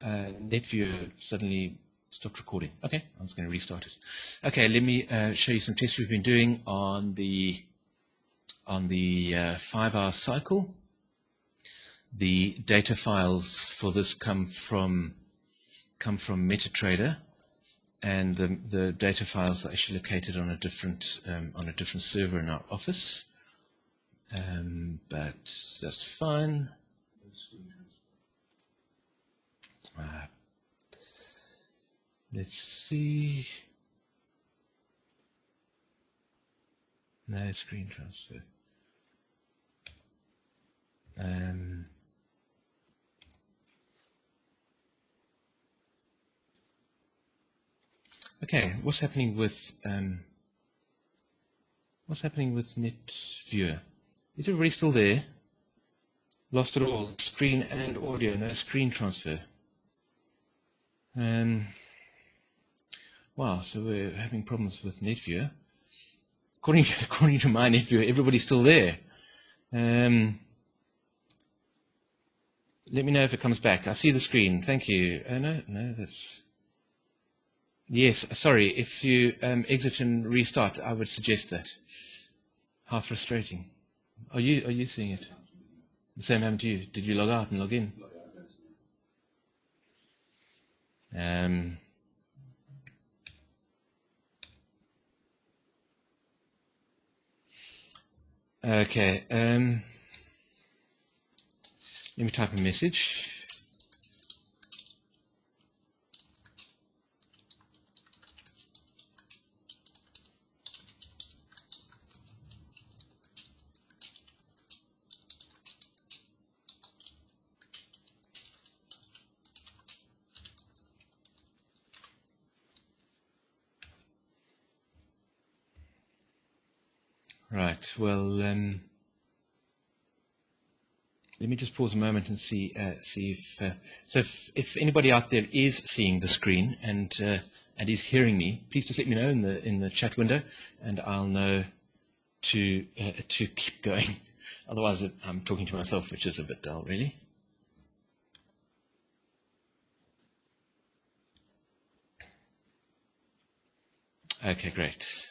NetViewer suddenly stopped recording. Okay, I was going to restart it. Okay, let me show you some tests we've been doing on the 5-hour cycle. The data files for this come from MetaTrader, and the data files are actually located on a different server in our office. But that's fine. Let's see. No screen transfer. Okay, what's happening with NetViewer? Is everybody still there? Lost it all. Screen and audio, no screen transfer. Wow, so we're having problems with NetViewer. According to my NetViewer, everybody's still there. Let me know if it comes back. I see the screen. Thank you. No, that's... Yes, sorry. If you exit and restart, I would suggest that. How frustrating. Are you seeing it? The same happened to you. Did you log out and log in? Okay. Let me type a message. Right. Well, let me just pause a moment and see if anybody out there is seeing the screen and is hearing me. Please just let me know in the chat window, and I'll know to keep going. Otherwise, I'm talking to myself, which is a bit dull, really. Okay, great.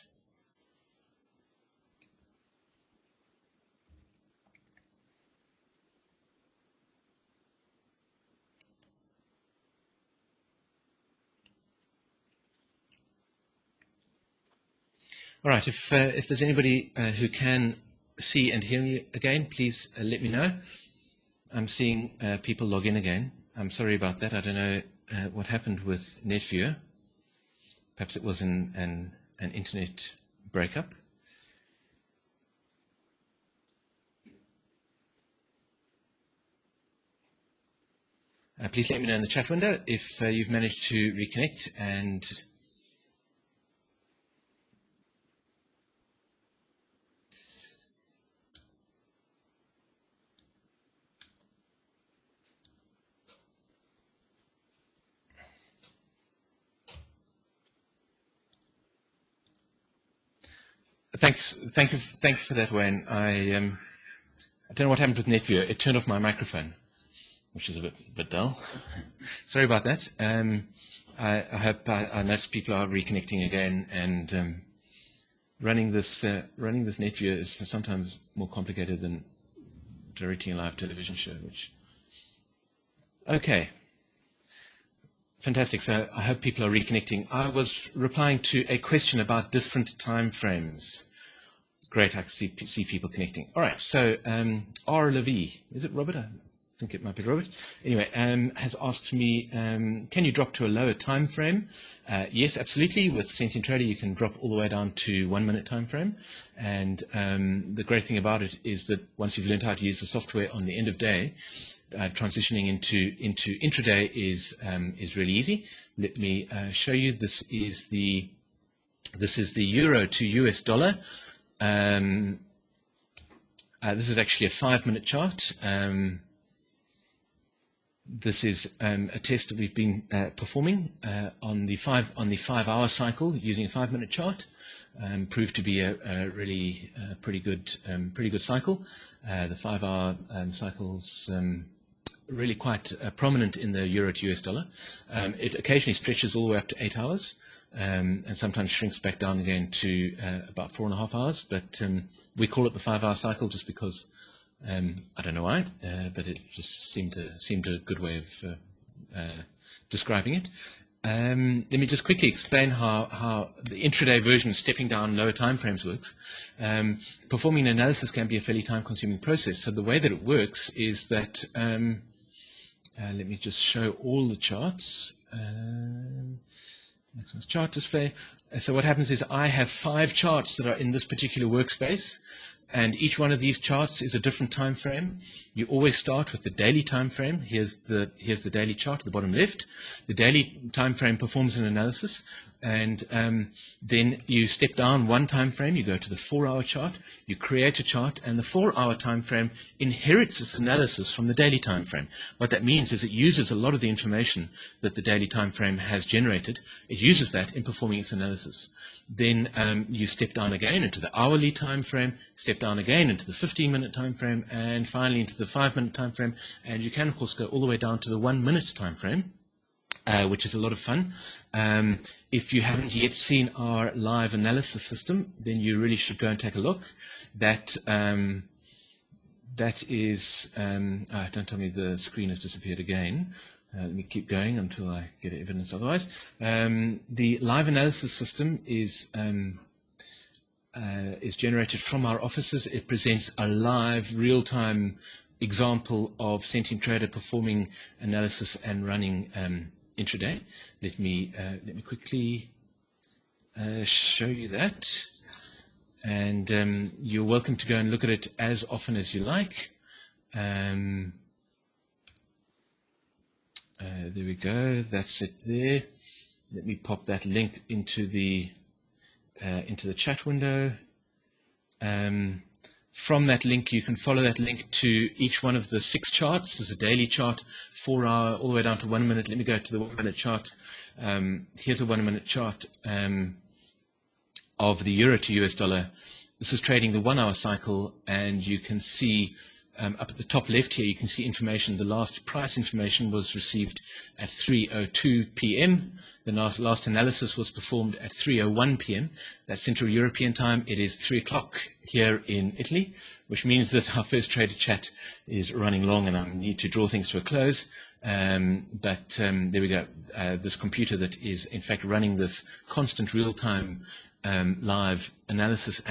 All right, if there's anybody who can see and hear me again, please let me know. I'm seeing people log in again. I'm sorry about that. I don't know what happened with NetViewer. Perhaps it was an internet breakup. Please let me know in the chat window if you've managed to reconnect and... Thanks for that, Wayne. I don't know what happened with NetViewer. It turned off my microphone, which is a bit dull. Sorry about that. I hope I notice people are reconnecting again, and running this NetViewer is sometimes more complicated than directing a live television show. Okay. Fantastic. So I hope people are reconnecting. I was replying to a question about different time frames. Great, I see people connecting. All right, so R. Levy, is it Robert? I think it might be Robert. Anyway, has asked me, can you drop to a lower time frame? Yes, absolutely. With Sentient Trader, you can drop all the way down to 1 minute time frame. And the great thing about it is that once you've learned how to use the software on the end of day, transitioning into intraday is really easy. Let me show you. This is the euro to US dollar. This is actually a 5-minute chart. This is a test that we've been performing on the 5-hour cycle using a 5-minute chart. Proved to be a really pretty good cycle. The 5-hour cycles really quite prominent in the euro to US dollar. It occasionally stretches all the way up to 8 hours. And sometimes shrinks back down again to about 4.5 hours. But we call it the 5-hour cycle just because I don't know why, but it just seemed a good way of describing it. Let me just quickly explain how the intraday version, stepping down lower time frames, works. Performing an analysis can be a fairly time-consuming process. So the way that it works is that let me just show all the charts. Maximum chart display. So what happens is I have 5 charts that are in this particular workspace, and each one of these charts is a different time frame. You always start with the daily time frame. Here's the daily chart at the bottom left. The daily time frame performs an analysis, and then you step down one time frame. You go to the 4-hour chart. You create a chart, and the 4-hour time frame inherits this analysis from the daily time frame. What that means is it uses a lot of the information that the daily time frame has generated. It uses that in performing its analysis. Then you step down again into the hourly time frame, step down again into the 15-minute time frame, and finally into the 5-minute time frame. And you can, of course, go all the way down to the 1-minute time frame, which is a lot of fun. If you haven't yet seen our live analysis system, then you really should go and take a look. That is, don't tell me the screen has disappeared again. Let me keep going until I get evidence otherwise. The live analysis system is generated from our offices. It presents a live, real-time example of Sentient Trader performing analysis and running intraday. Let me quickly show you that. And you're welcome to go and look at it as often as you like. There we go. That's it there. Let me pop that link into the chat window. From that link, you can follow that link to each one of the 6 charts. There's a daily chart, 4-hour, all the way down to 1 minute. Let me go to the 1-minute chart. Here's a 1-minute chart of the euro to US dollar. This is trading the 1-hour cycle, and you can see up at the top left here, you can see information. The last price information was received at 3:02 p.m. The last analysis was performed at 3:01 p.m. That's Central European time. It is 3 o'clock here in Italy, which means that our first trader chat is running long and I need to draw things to a close. But there we go. This computer that is in fact running this constant real-time live analysis and